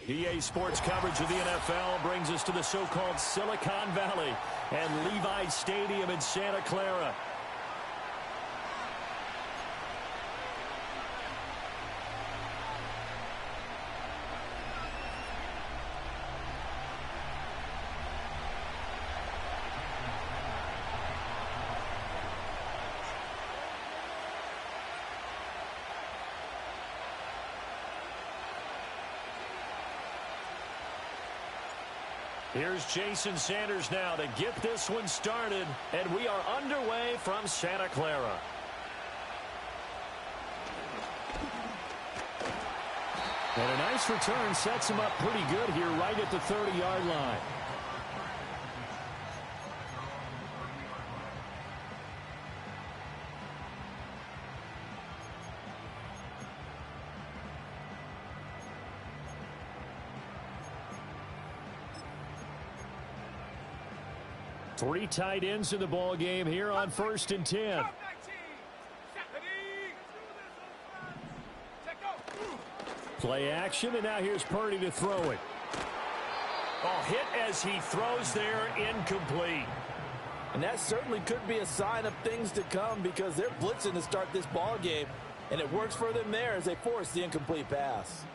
EA Sports coverage of the NFL brings us to the so-called Silicon Valley and Levi Stadium in Santa Clara. Here's Jason Sanders now to get this one started, and we are underway from Santa Clara. And a nice return sets him up pretty good here right at the 30-yard line. Three tight ends in the ball game here on 1st and 10. Play action, and now here's Purdy to throw it. Oh, hit as he throws there, incomplete. And that certainly could be a sign of things to come because they're blitzing to start this ball game, and it works for them there as they force the incomplete pass.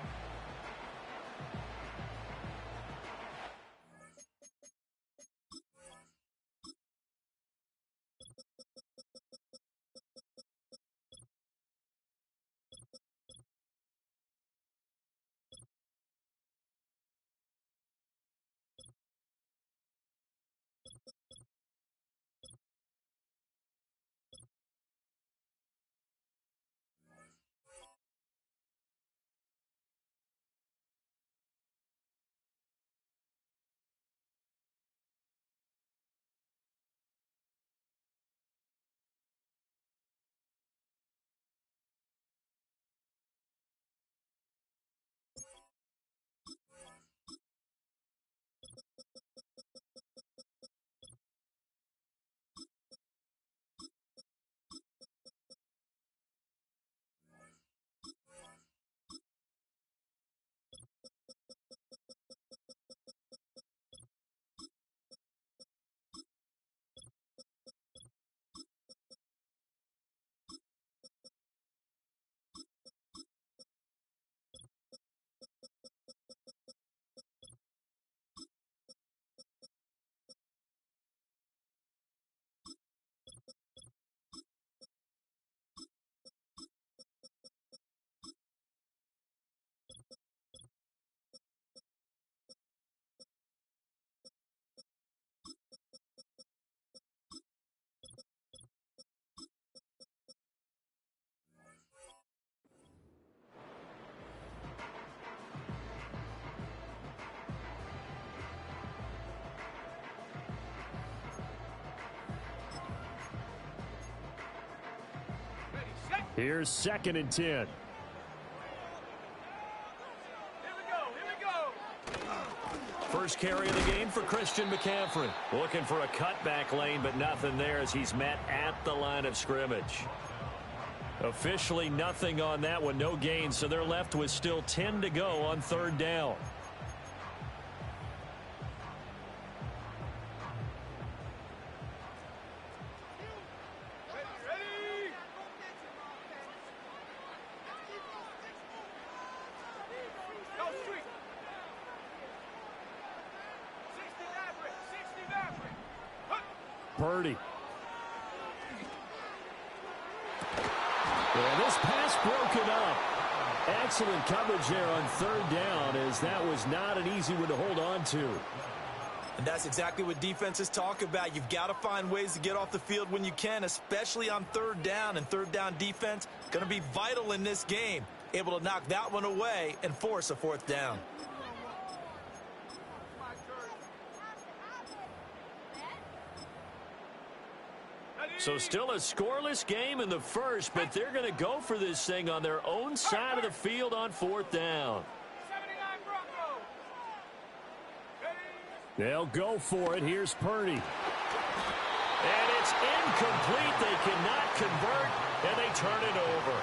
Here's 2nd and 10. Here we go. First carry of the game for Christian McCaffrey. Looking for a cutback lane, but nothing there as he's met at the line of scrimmage. Officially nothing on that one, no gain, so they're left with still 10 to go on 3rd down. Purdy. And this pass broken up. Excellent coverage there on 3rd down as that was not an easy one to hold on to. And that's exactly what defenses talk about. You've got to find ways to get off the field when you can, especially on 3rd down. And 3rd down defense going to be vital in this game. Able to knock that one away and force a 4th down. So still a scoreless game in the first, but they're going to go for this thing on their own side of the field on 4th down. They'll go for it. Here's Purdy. And it's incomplete. They cannot convert, and they turn it over.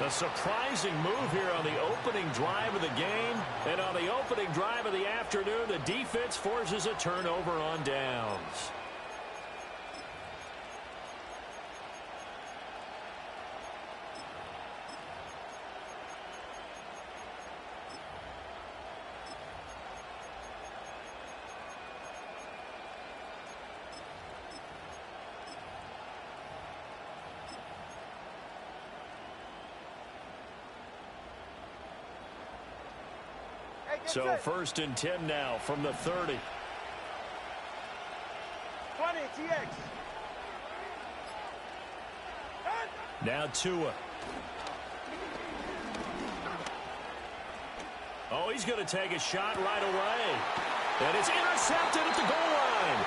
A surprising move here on the opening drive of the game. And on the opening drive of the afternoon, the defense forces a turnover on downs. So 1st and 10 now from the 30. 20, TX. Now Tua. Oh, he's going to take a shot right away. And it's intercepted at the goal line.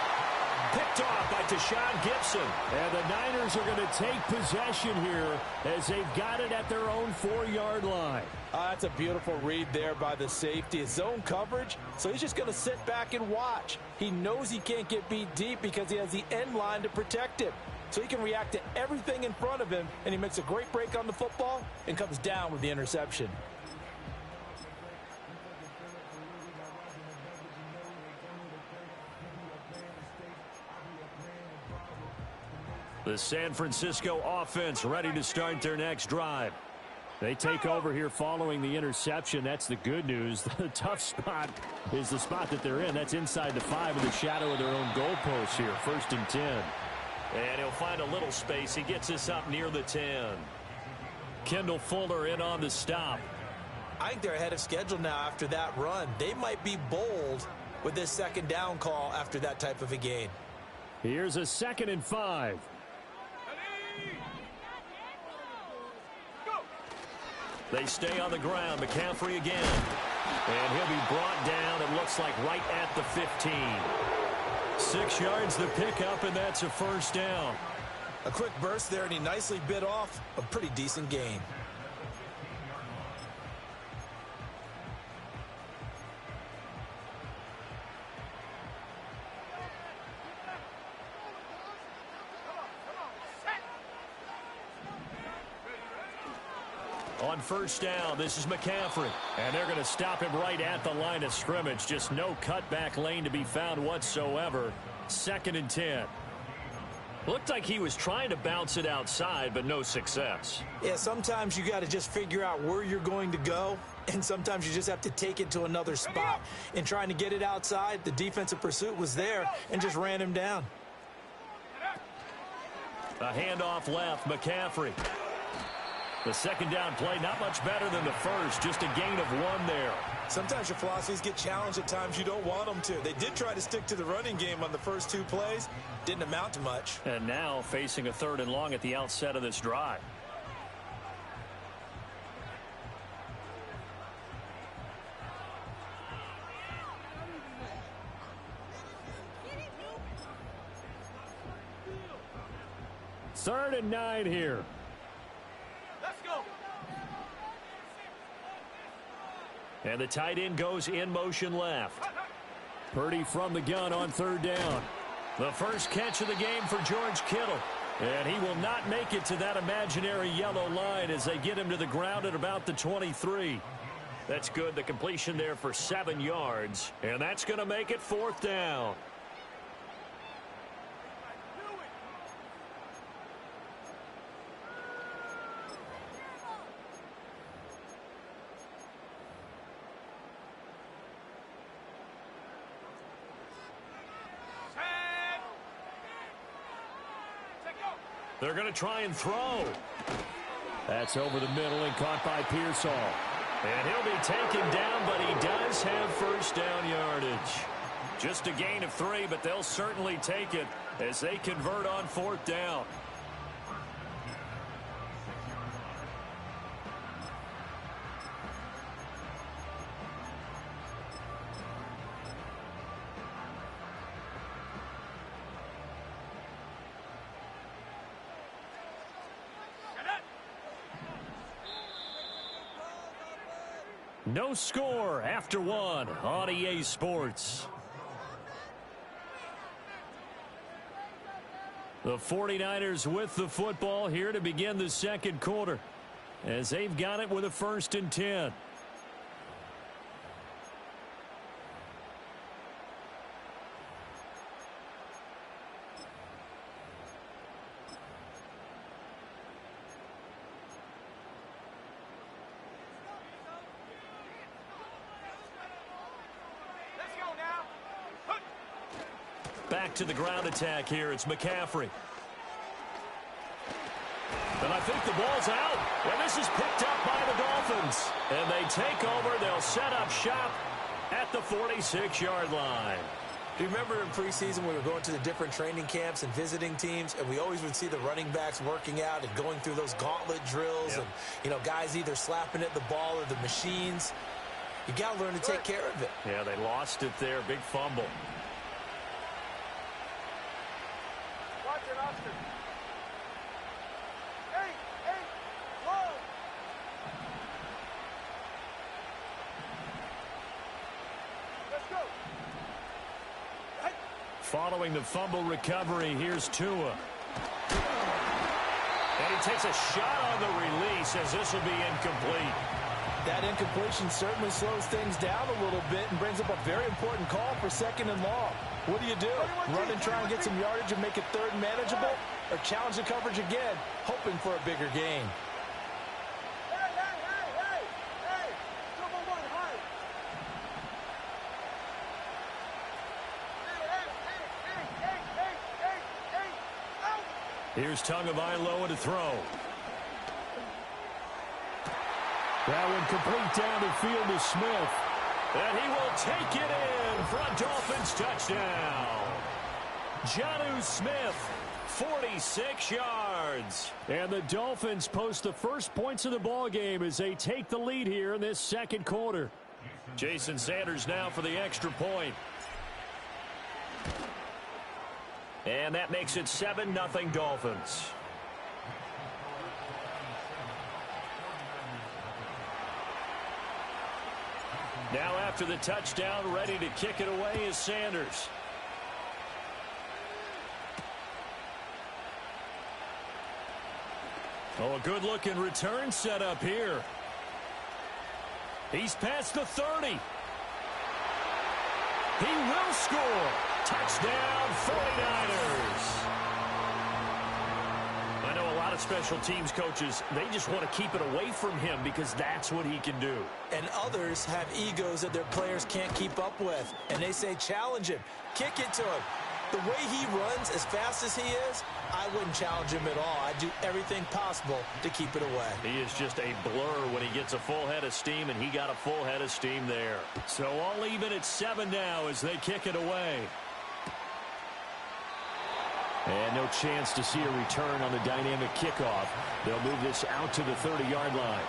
Picked off by Tashawn Gibson. And the Niners are going to take possession here as they've got it at their own 4-yard line. That's a beautiful read there by the safety. It's zone coverage, so he's just going to sit back and watch. He knows he can't get beat deep because he has the end line to protect him. So he can react to everything in front of him, and he makes a great break on the football and comes down with the interception. The San Francisco offense ready to start their next drive. They take over here following the interception. That's the good news. The tough spot is the spot that they're in. That's inside the 5 in the shadow of their own goalpost here. 1st and 10. And he'll find a little space. He gets us up near the 10. Kendall Fuller in on the stop. I think they're ahead of schedule now after that run. They might be bold with this 2nd down call after that type of a gain. Here's a 2nd and 5. They stay on the ground. McCaffrey again. And he'll be brought down, it looks like, right at the 15. 6 yards the pickup, and that's a 1st down. A quick burst there, and he nicely bit off a pretty decent gain. On 1st down, this is McCaffrey. And they're going to stop him right at the line of scrimmage. Just no cutback lane to be found whatsoever. 2nd and 10. Looked like he was trying to bounce it outside, but no success. Yeah, sometimes you got to just figure out where you're going to go, and sometimes you just have to take it to another spot. In trying to get it outside, the defensive pursuit was there and just ran him down. A handoff left, McCaffrey. The 2nd down play, not much better than the first, just a gain of 1 there. Sometimes your philosophies get challenged at times you don't want them to. They did try to stick to the running game on the first 2 plays. Didn't amount to much. And now facing a 3rd and long at the outset of this drive. Third and 9 here. Let's go. And the tight end goes in motion left. Purdy from the gun on 3rd down. The first catch of the game for George Kittle. And he will not make it to that imaginary yellow line as they get him to the ground at about the 23. That's good. The completion there for 7 yards. And that's going to make it 4th down. They're going to try and throw. That's over the middle and caught by Pearsall. And he'll be taken down, but he does have 1st down yardage. Just a gain of 3, but they'll certainly take it as they convert on 4th down. No score after 1 on EA Sports. The 49ers with the football here to begin the 2nd quarter. as they've got it with a 1st and 10. Back to the ground attack here. It's McCaffrey. And I think the ball's out. And this is picked up by the Dolphins. And they take over. They'll set up shop at the 46-yard line. Do you remember in preseason we were going to the different training camps and visiting teams, and we always would see the running backs working out and going through those gauntlet drills, and, you know, guys either slapping at the ball or the machines. You got to learn to take care of it. Yeah, they lost it there. Big fumble. Watch it, Oscar. Hey, whoa. Let's go. Following the fumble recovery, here's Tua. And he takes a shot on the release as this will be incomplete. That incompletion certainly slows things down a little bit and brings up a very important call for 2nd and long. What do? Run and try and get some yardage and make it 3rd and manageable? Or challenge the coverage again, hoping for a bigger gain? Hey. Double one, high. Hey, out. Here's Tagovailoa to throw. That one complete down the field to Smith. And he will take it in for a Dolphins touchdown. Jonnu Smith, 46 yards. And the Dolphins post the first points of the ball game as they take the lead here in this 2nd quarter. Jason Sanders now for the extra point. And that makes it 7-0 Dolphins. Now after the touchdown, ready to kick it away is Sanders. Oh, a good-looking return set up here. He's past the 30. He will score. Touchdown, 49ers. I know a lot of special teams coaches, they just want to keep it away from him because that's what he can do. And others have egos that their players can't keep up with. And they say, challenge him. Kick it to him. The way he runs as fast as he is, I wouldn't challenge him at all. I'd do everything possible to keep it away. He is just a blur when he gets a full head of steam, and he got a full head of steam there. So all even at 7 now as they kick it away. And no chance to see a return on the dynamic kickoff. They'll move this out to the 30-yard line.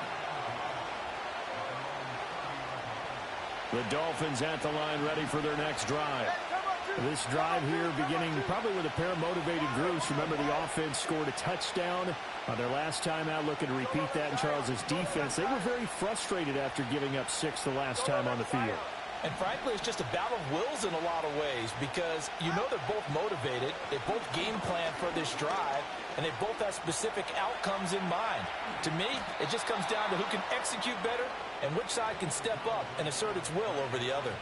The Dolphins at the line ready for their next drive. This drive here beginning probably with a pair of motivated groups. Remember, the offense scored a touchdown on their last time out. Looking to repeat that in Charles's defense. They were very frustrated after giving up 6 the last time on the field. And frankly, it's just a battle of wills in a lot of ways because you know they're both motivated. They both game plan for this drive, and they both have specific outcomes in mind. To me, it just comes down to who can execute better and which side can step up and assert its will over the other.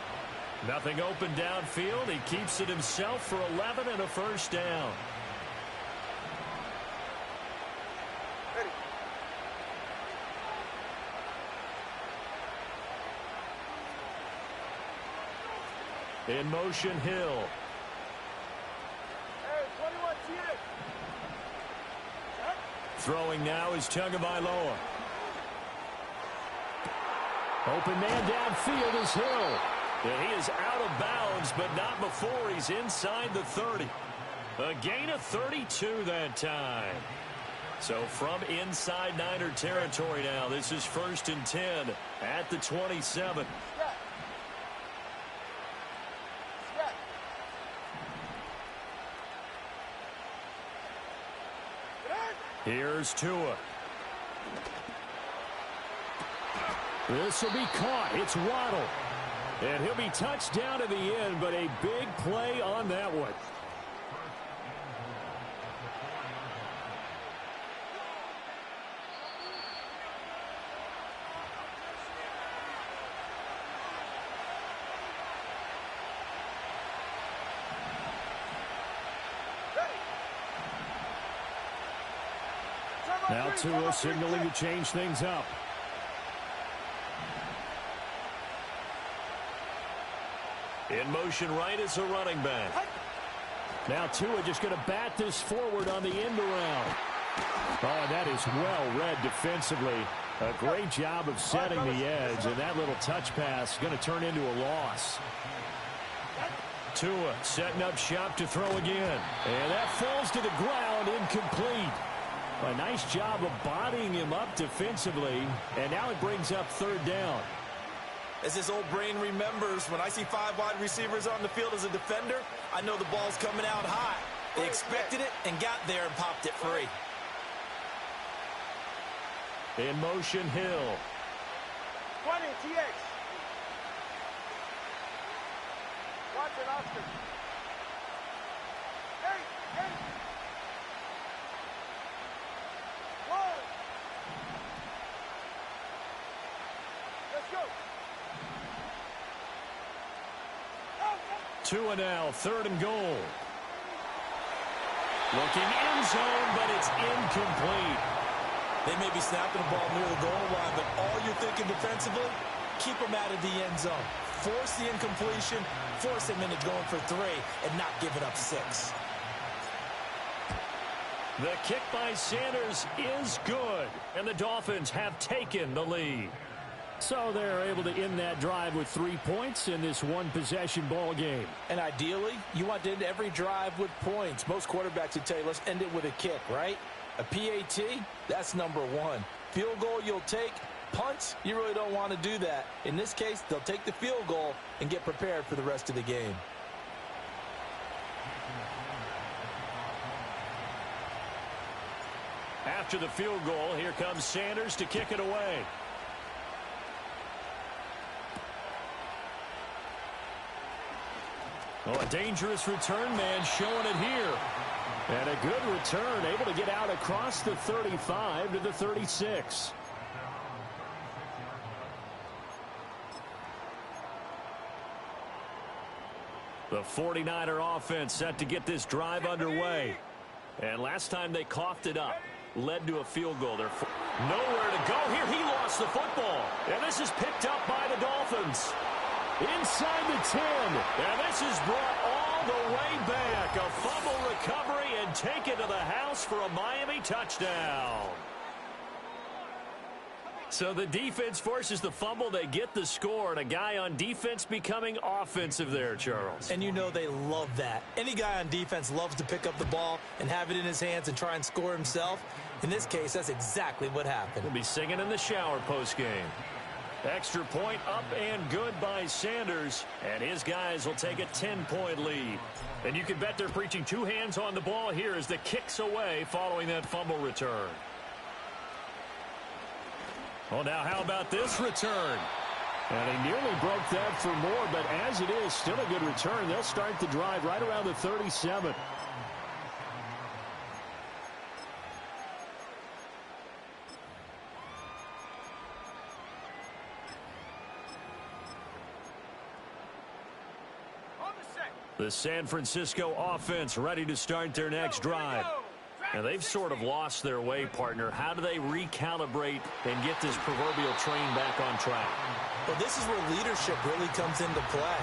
Nothing open downfield. He keeps it himself for 11 and a first down. In motion, Hill. Hey, 21, TX. Throwing now is Tagovailoa. Open man downfield is Hill. And he is out of bounds, but not before he's inside the 30. A gain of 32 that time. So from inside Niner territory now, this is 1st and 10 at the 27. Here's Tua. This will be caught. It's Waddle. And he'll be touched down to the end, but a big play on that one. Now Tua signaling to change things up. In motion right is a running back. Now Tua just going to bat this forward on the end around. Oh, that is well read defensively. A great job of setting the edge, and that little touch pass is going to turn into a loss. Tua setting up shop to throw again. And that falls to the ground, incomplete. A nice job of bodying him up defensively, and now it brings up third down. As his old brain remembers, when I see 5 wide receivers on the field as a defender, I know the ball's coming out high. They expected it and got there and popped it free. In motion, Hill. 20, TX. Watch it, Oscar. 8. 1. Let's go. Tua now, third and goal. Looking end zone, but it's incomplete. They may be snapping the ball near the goal line, but all you're thinking defensively, keep them out of the end zone. Force the incompletion, force them into going for 3, and not give it up 6. The kick by Sanders is good, and the Dolphins have taken the lead. So they're able to end that drive with 3 points in this one-possession ball game. And ideally, you want to end every drive with points. Most quarterbacks would tell you, let's end it with a kick, right? A PAT, that's number 1. Field goal you'll take. Punts, you really don't want to do that. In this case, they'll take the field goal and get prepared for the rest of the game. After the field goal, here comes Sanders to kick it away. Oh, a dangerous return man showing it here. And a good return, able to get out across the 35 to the 36. The 49er offense set to get this drive underway. And last time they coughed it up, led to a field goal. They're nowhere to go here. He lost the football. And this is picked up by the Dolphins. Inside the 10. And this is brought all the way back. A fumble recovery and taken to the house for a Miami touchdown. So the defense forces the fumble. They get the score, and a guy on defense becoming offensive there, Charles. And you know they love that. Any guy on defense loves to pick up the ball and have it in his hands and try and score himself. In this case, that's exactly what happened. He'll be singing in the shower postgame. Extra point up and good by Sanders, and his guys will take a 10-point lead. And you can bet they're preaching 2 hands on the ball here as the kick's away following that fumble return. Well, now how about this return? And he nearly broke that for more, but as it is, still a good return. They'll start the drive right around the 37. The San Francisco offense ready to start their next drive. Now, they've sort of lost their way, partner. How do they recalibrate and get this proverbial train back on track? Well, this is where leadership really comes into play.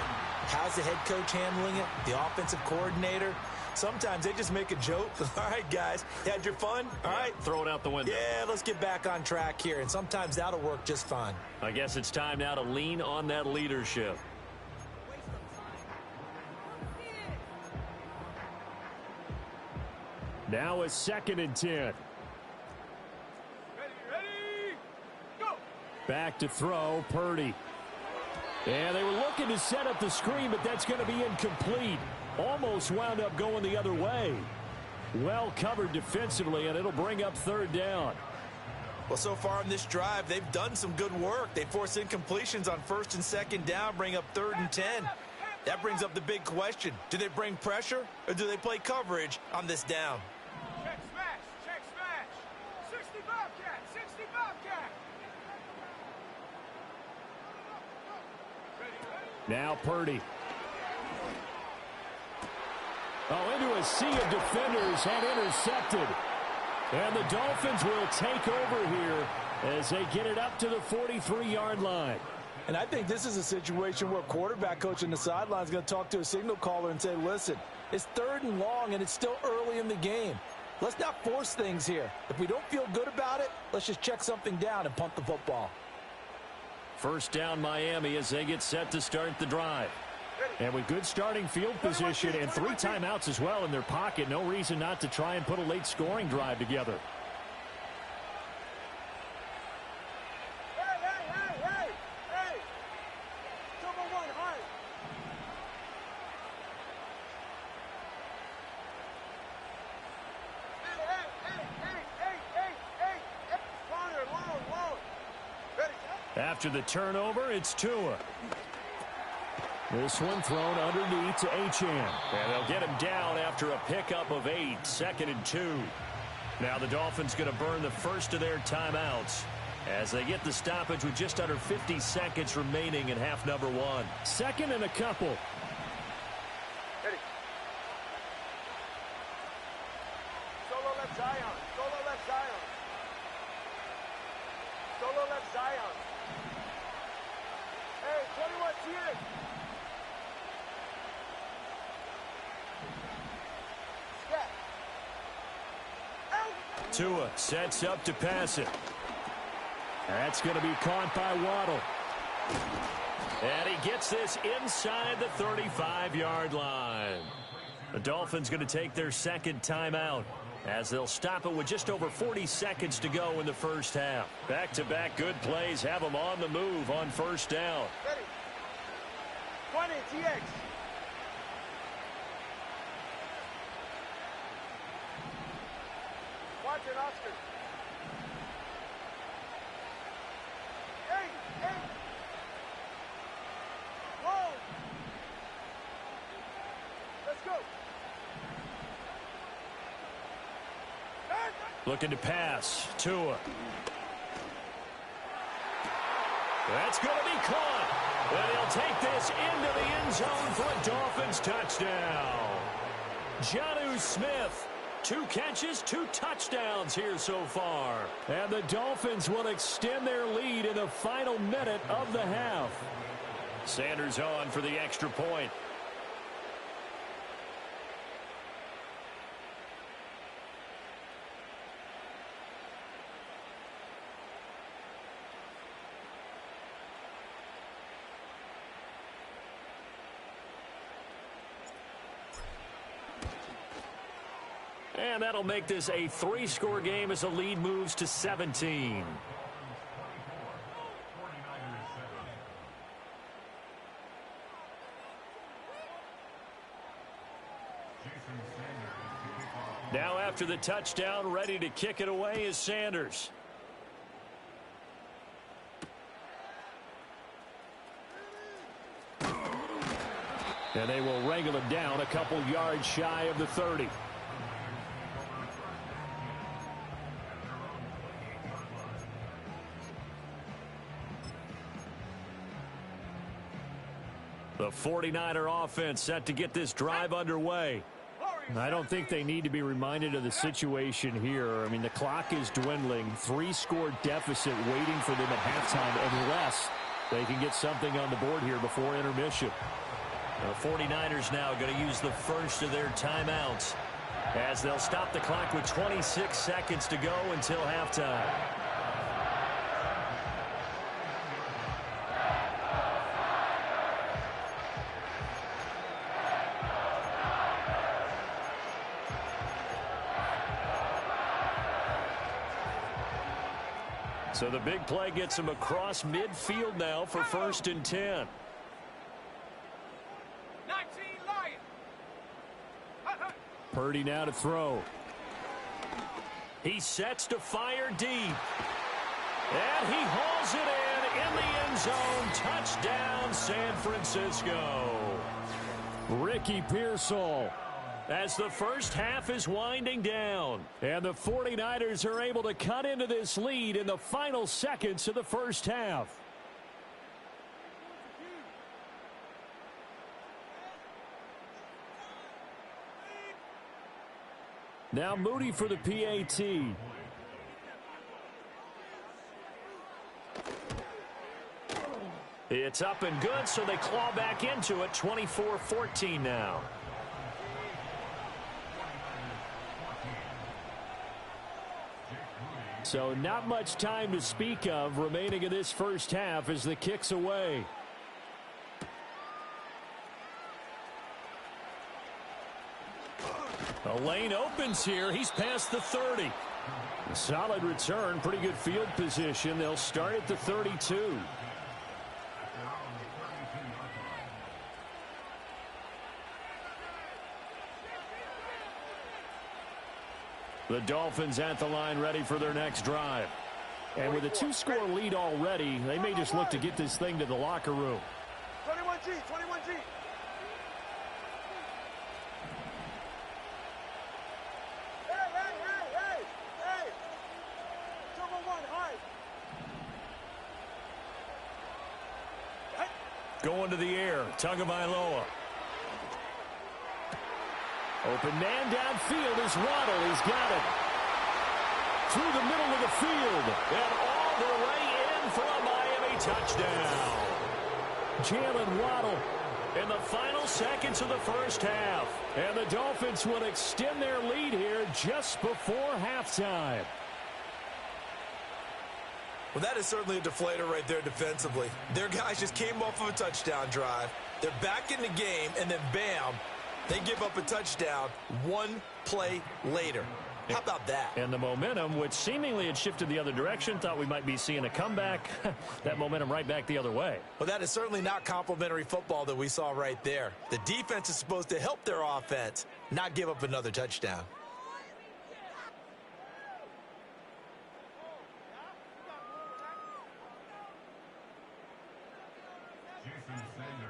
How's the head coach handling it? The offensive coordinator? Sometimes they just make a joke. All right, guys, had your fun? All right. Throw it out the window. Yeah, let's get back on track here. And sometimes that'll work just fine. I guess it's time now to lean on that leadership. Now a 2nd and 10. Ready, go! Back to throw, Purdy. And they were looking to set up the screen, but that's going to be incomplete. Almost wound up going the other way. Well covered defensively, and it'll bring up 3rd down. Well, so far in this drive, they've done some good work. They force incompletions on 1st and 2nd down, bring up 3rd and 10. That brings up the big question. Do they bring pressure, or do they play coverage on this down? Check smash! 60 Bobcat! 60 Bobcat! Now Purdy. Oh, into a sea of defenders and intercepted. And the Dolphins will take over here as they get it up to the 43-yard line. And I think this is a situation where quarterback coach on the sideline is going to talk to a signal caller and say, listen, it's 3rd and long and it's still early in the game. Let's not force things here. If we don't feel good about it, let's just check something down and punt the football. First down Miami as they get set to start the drive. And with good starting field position and 3 timeouts as well in their pocket, no reason not to try and put a late scoring drive together. Hey! Number 1, high. Hey! Low. Ready? After the turnover, it's Tua. This one thrown underneath to Achane. And they'll get him down after a pickup of 8, 2nd and 2. Now the Dolphins going to burn the first of their timeouts as they get the stoppage with just under 50 seconds remaining in half number 1. 2nd and a couple. Ready. Solo left Zion. Solo left Zion. Hey, 21 TX. Tua sets up to pass it. That's going to be caught by Waddle. And he gets this inside the 35-yard line. The Dolphins going to take their 2nd timeout as they'll stop it with just over 40 seconds to go in the first half. Back-to-back good plays have them on the move on first down. Ready. 20 TX. Watch it, Oscar. Hey! Whoa! Let's go. Looking to pass. Tua. That's going to be caught. And he'll take this into the end zone for a Dolphins touchdown. Jonnu Smith. 2 catches, 2 touchdowns here so far. And the Dolphins will extend their lead in the final minute of the half. Sanders on for the extra point. And that'll make this a 3-score game as the lead moves to 17. Now after the touchdown, ready to kick it away is Sanders. And they will wrangle him down a couple yards shy of the 30. The 49er offense set to get this drive underway. I don't think they need to be reminded of the situation here. I mean, the clock is dwindling. 3-score deficit waiting for them at halftime unless they can get something on the board here before intermission. The 49ers now going to use the first of their timeouts as they'll stop the clock with 26 seconds to go until halftime. So the big play gets him across midfield now for 1st and 10. 19 Lion. Purdy now to throw. He sets to fire deep. And he hauls it in the end zone. Touchdown, San Francisco. Ricky Pearsall. As the first half is winding down. And the 49ers are able to cut into this lead in the final seconds of the first half. Now Moody for the PAT. It's up and good, so they claw back into it. 24-14 now. So not much time to speak of remaining in this first half as the kick's away. A lane opens here. He's past the 30. A solid return, pretty good field position. They'll start at the 32. The Dolphins at the line ready for their next drive. And with a 2-score lead already, they may just look to get this thing to the locker room. 21G, 21G. Hey. Double one, high. Going to the air. Tagovailoa. Open man downfield is Waddle. He's got it. Through the middle of the field. And all the way in for a Miami touchdown. Jalen Waddle. In the final seconds of the first half. And the Dolphins will extend their lead here just before halftime. Well, that is certainly a deflator right there defensively. Their guys just came off of a touchdown drive. They're back in the game, and then bam, they give up a touchdown one play later. How about that? And the momentum, which seemingly had shifted the other direction, thought we might be seeing a comeback. That momentum right back the other way. Well, that is certainly not complimentary football that we saw right there. The defense is supposed to help their offense, not give up another touchdown.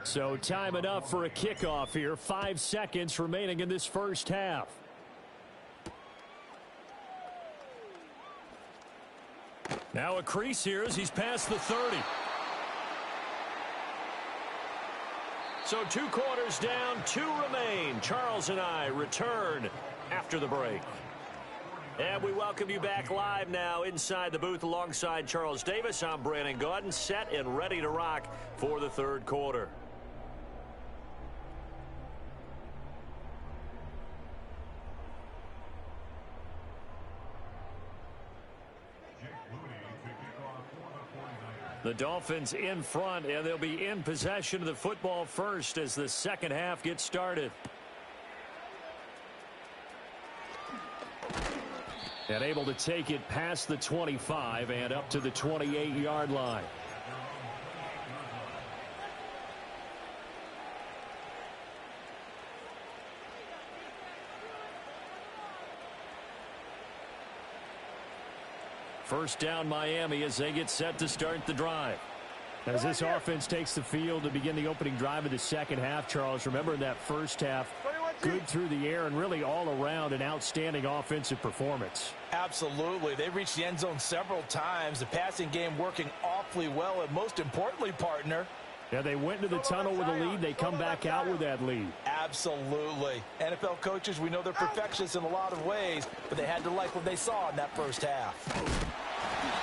So time enough for a kickoff here. 5 seconds remaining in this first half. Now a crease here as he's past the 30. So 2 quarters down, 2 remain. Charles and I return after the break. And we welcome you back live now inside the booth alongside Charles Davis. I'm Brandon Gaudin, set and ready to rock for the third quarter. The Dolphins in front, and they'll be in possession of the football first as the second half gets started. And able to take it past the 25 and up to the 28-yard line. First down Miami as they get set to start the drive. As this offense takes the field to begin the opening drive of the second half, Charles, remember in that first half, good through the air and really all around an outstanding offensive performance. Absolutely. They reached the end zone several times. The passing game working awfully well, and most importantly, partner, yeah, they went into the tunnel with a lead. They come back out with that lead. Absolutely. NFL coaches, we know they're perfectionists in a lot of ways, but they had to like what they saw in that first half.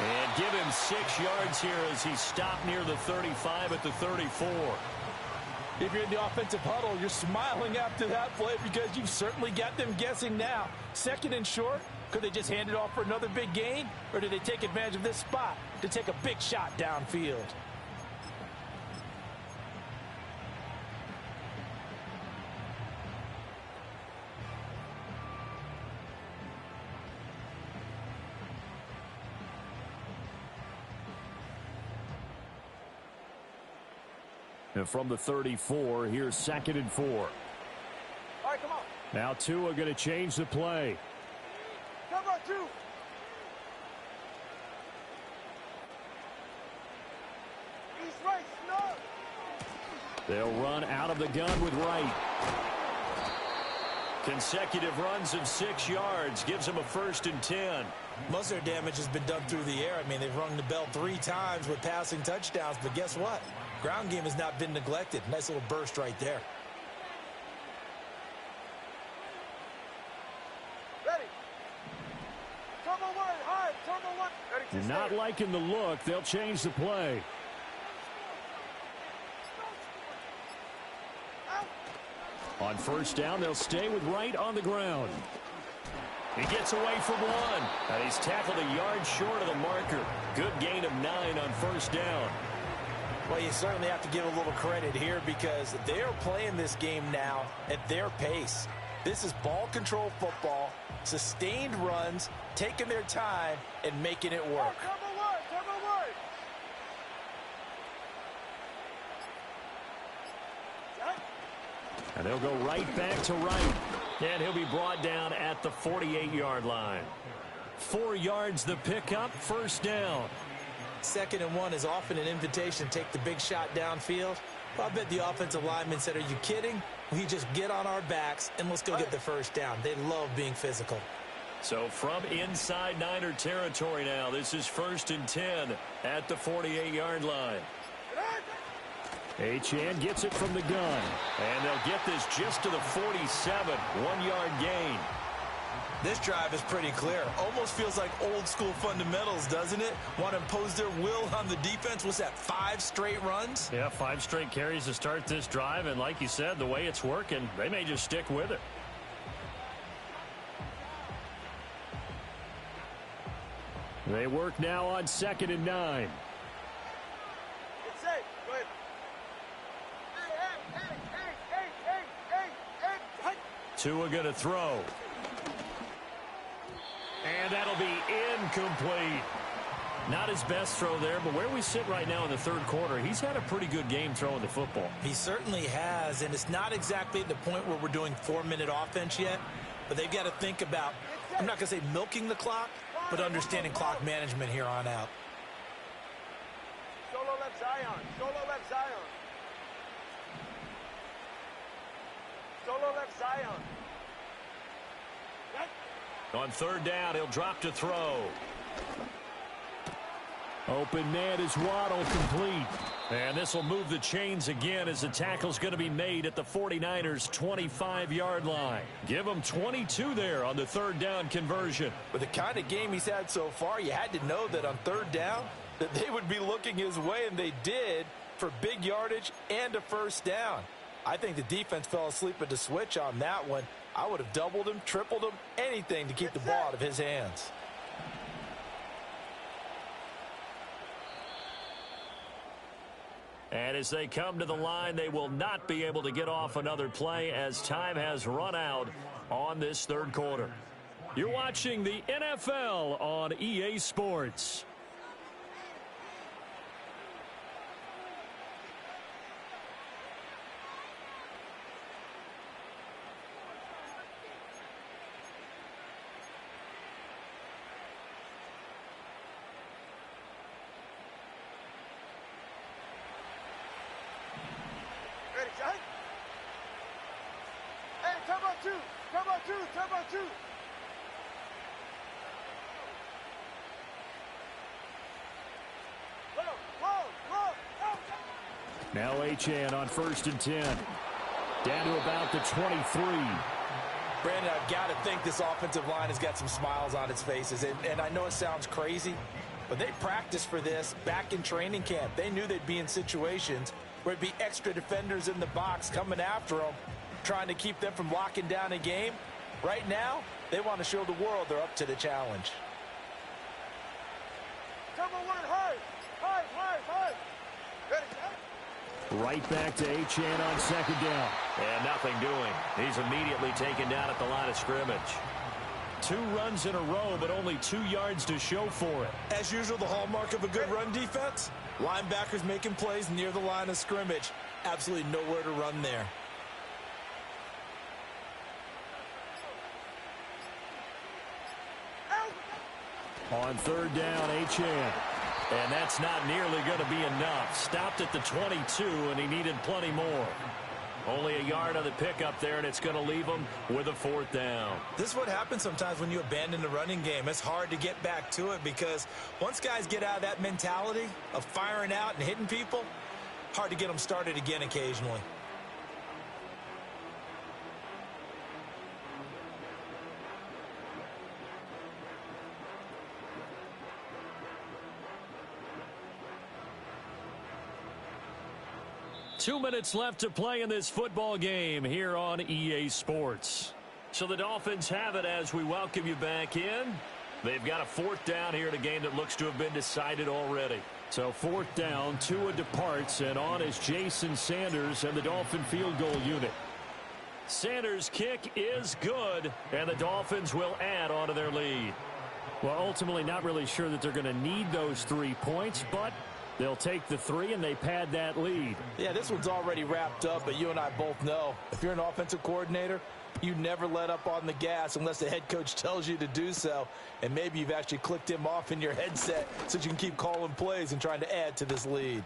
And give him 6 yards here as he stopped near the 35 at the 34. If you're in the offensive huddle, you're smiling after that play because you've certainly got them guessing now. Second and short, could they just hand it off for another big gain? Or did they take advantage of this spot to take a big shot downfield? And from the 34, here's 2nd and 4. All right, come on. Now Tua going to change the play. Come on, 2. He's right, snug. They'll run out of the gun with Wright. Consecutive runs of 6 yards gives him a 1st and 10. Most of their damage has been done through the air. I mean, they've rung the bell 3 times with passing touchdowns, but guess what? Ground game has not been neglected. Nice little burst right there. Ready. Not liking the look. They'll change the play. On first down, they'll stay with Wright on the ground. He gets away from one, and he's tackled a yard short of the marker. Good gain of 9 on first down. Well, you certainly have to give a little credit here because they are playing this game now at their pace. This is ball control football, sustained runs, taking their time, and making it work. And they'll go right back to Wright. And he'll be brought down at the 48-yard line. 4 yards the pickup, first down. 2nd and 1 is often an invitation to take the big shot downfield. Well, I bet the offensive lineman said, are you kidding? We just get on our backs and let's go get the first down. They love being physical. So from inside Niner territory now, this is 1st and 10 at the 48-yard line. Achane gets it from the gun. And they'll get this just to the 47, 1-yard gain. This drive is pretty clear. Almost feels like old school fundamentals, doesn't it? Want to impose their will on the defense. What's that, 5 straight runs? Yeah, 5 straight carries to start this drive. And like you said, the way it's working, they may just stick with it. They work now on 2nd and 9. It's safe. Go ahead. Hey. Tua going to throw. And that'll be incomplete. Not his best throw there, but where we sit right now in the 3rd quarter, he's had a pretty good game throwing the football. He certainly has, and it's not exactly at the point where we're doing 4-minute offense yet, but they've got to think about, I'm not going to say milking the clock, but understanding clock management here on out. Solo left Zion. Solo left Zion. Solo left Zion. On 3rd down, he'll drop to throw. Open man is Waddle, complete. And this will move the chains again as the tackle's going to be made at the 49ers' 25-yard line. Give him 22 there on the 3rd down conversion. With the kind of game he's had so far, you had to know that on 3rd down that they would be looking his way, and they did, for big yardage and a first down. I think the defense fell asleep at the switch on that one. I would have doubled him, tripled him, anything to keep the ball out of his hands. And as they come to the line, they will not be able to get off another play as time has run out on this 3rd quarter. You're watching the NFL on EA Sports. Ready, John? Hey, turbo 2. Turbo 2. Turbo 2. Now Achane on 1st and 10. Down to about the 23. Brandon, I've got to think this offensive line has got some smiles on its faces. And I know it sounds crazy, but they practiced for this back in training camp. They knew they'd be in situations where it'd be extra defenders in the box coming after them, trying to keep them from locking down a game. Right now, they want to show the world they're up to the challenge. Turbo 1, hard. Ready, John? Right back to Achane on 2nd down. And nothing doing. He's immediately taken down at the line of scrimmage. 2 runs in a row, but only 2 yards to show for it. As usual, the hallmark of a good run defense, linebackers making plays near the line of scrimmage. Absolutely nowhere to run there. On 3rd down, Achane. And that's not nearly going to be enough. Stopped at the 22, and he needed plenty more. Only a yard on the pickup there, and it's going to leave him with a 4th down. This is what happens sometimes when you abandon the running game. It's hard to get back to it because once guys get out of that mentality of firing out and hitting people, hard to get them started again occasionally. 2 minutes left to play in this football game here on EA Sports. So the Dolphins have it as we welcome you back in. They've got a fourth down here in a game that looks to have been decided already. So fourth down, Tua departs, and on is Jason Sanders and the Dolphin field goal unit. Sanders' kick is good, and the Dolphins will add on to their lead. Well, ultimately not really sure that they're going to need those 3 points, but they'll take the 3 and they pad that lead. Yeah, this one's already wrapped up, but you and I both know if you're an offensive coordinator, you never let up on the gas unless the head coach tells you to do so. And maybe you've actually clicked him off in your headset so you can keep calling plays and trying to add to this lead.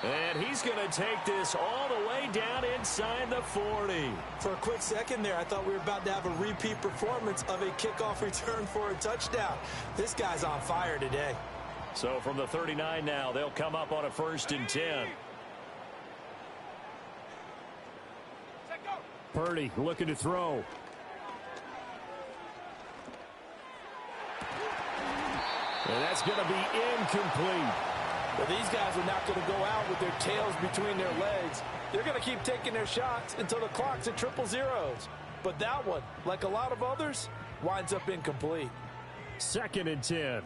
And he's going to take this all the way down inside the 40. For a quick second there, I thought we were about to have a repeat performance of a kickoff return for a touchdown. This guy's on fire today. So from the 39 now, they'll come up on a 1st and 10. Purdy looking to throw. And that's going to be incomplete. Well, these guys are not going to go out with their tails between their legs. They're going to keep taking their shots until the clock's at 000. But that one, like a lot of others, winds up incomplete. 2nd and 10.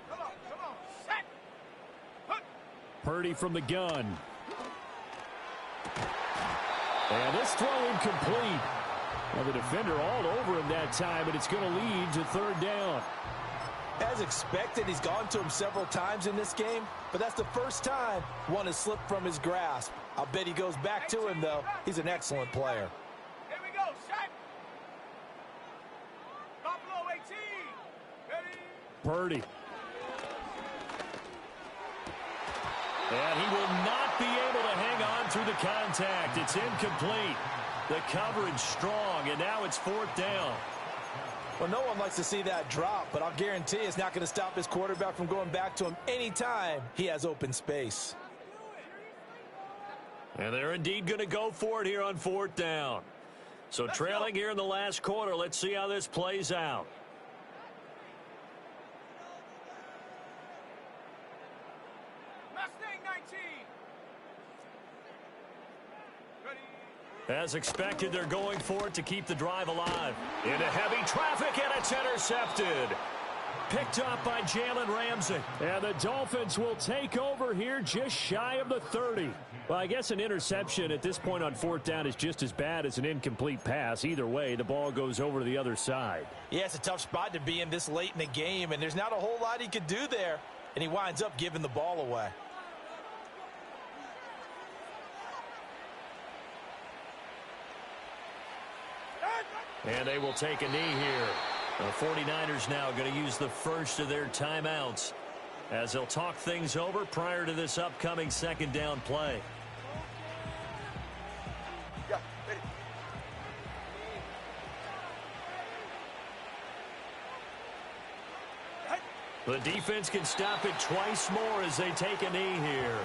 Come on, set. Purdy from the gun. And this throw incomplete. Well, the defender all over him that time, and it's going to lead to 3rd down. As expected, he's gone to him several times in this game, but that's the first time one has slipped from his grasp. I'll bet he goes back to him, though. He's an excellent player. Here we go, set. Buffalo 18. Ready. Purdy. And he will not be able to hang on through the contact. It's incomplete. The coverage strong, and now it's 4th down. Well, no one likes to see that drop, but I'll guarantee it's not going to stop his quarterback from going back to him anytime he has open space. And they're indeed going to go for it here on 4th down. So trailing here in the last quarter, let's see how this plays out. Mustang 19. Ready. As expected, they're going for it to keep the drive alive. Into heavy traffic, and it's intercepted. Picked up by Jalen Ramsey. And the Dolphins will take over here just shy of the 30. Well, I guess an interception at this point on 4th down is just as bad as an incomplete pass. Either way, the ball goes over to the other side. Yeah, it's a tough spot to be in this late in the game, and there's not a whole lot he could do there, and he winds up giving the ball away. And they will take a knee here. The 49ers now going to use the first of their timeouts as they'll talk things over prior to this upcoming 2nd down play. Yeah, ready. The defense can stop it twice more as they take a knee here.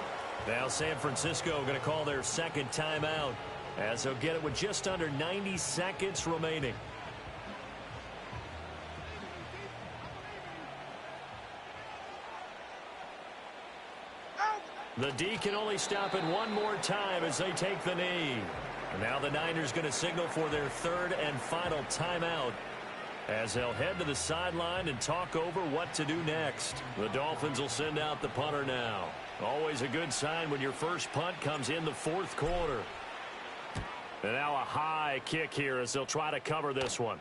Now San Francisco going to call their 2nd timeout as they'll get it with just under 90 seconds remaining. The D can only stop it one more time as they take the knee. And now the Niners going to signal for their 3rd and final timeout as they'll head to the sideline and talk over what to do next. The Dolphins will send out the punter now. Always a good sign when your first punt comes in the 4th quarter. And now a high kick here as they'll try to cover this one.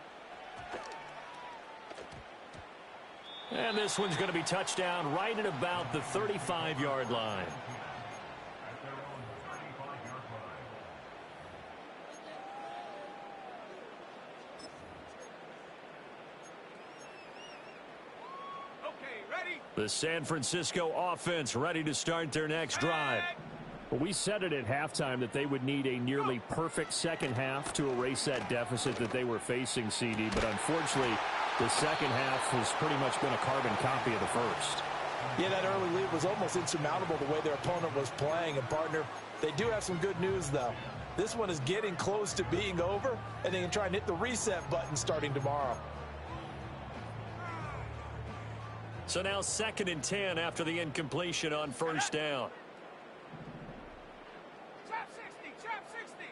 And this one's going to be touchdown right at about the 35-yard line. Okay, ready. The San Francisco offense ready to start their next drive. Well, we said it at halftime that they would need a nearly perfect second half to erase that deficit that they were facing, CD. But unfortunately, the second half has pretty much been a carbon copy of the first. Yeah, that early lead was almost insurmountable the way their opponent was playing. And, partner, they do have some good news, though. This one is getting close to being over, and they can try and hit the reset button starting tomorrow. So now 2nd and 10 after the incompletion on first down. Chop 60, chop 60.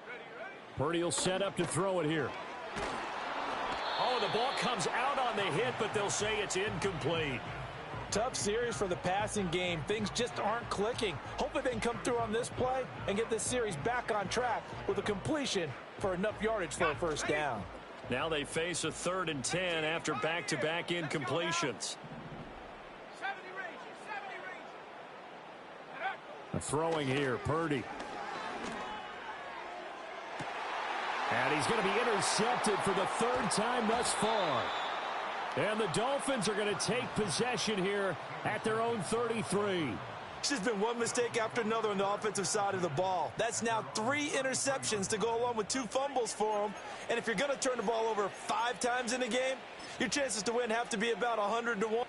Ready, ready. Purdy will set up to throw it here. Oh, the ball comes out on the hit, but they'll say it's incomplete. Tough series for the passing game. Things just aren't clicking. Hopefully they can come through on this play and get this series back on track with a completion for enough yardage for a first down. Now they face a 3rd and 10 after back-to-back incompletions. 70 range, 70 range. Throwing here, Purdy. And he's going to be intercepted for the 3rd time thus far. And the Dolphins are going to take possession here at their own 33. It's just been one mistake after another on the offensive side of the ball. That's now 3 interceptions to go along with 2 fumbles for them. And if you're going to turn the ball over 5 times in a game, your chances to win have to be about 100 to 1.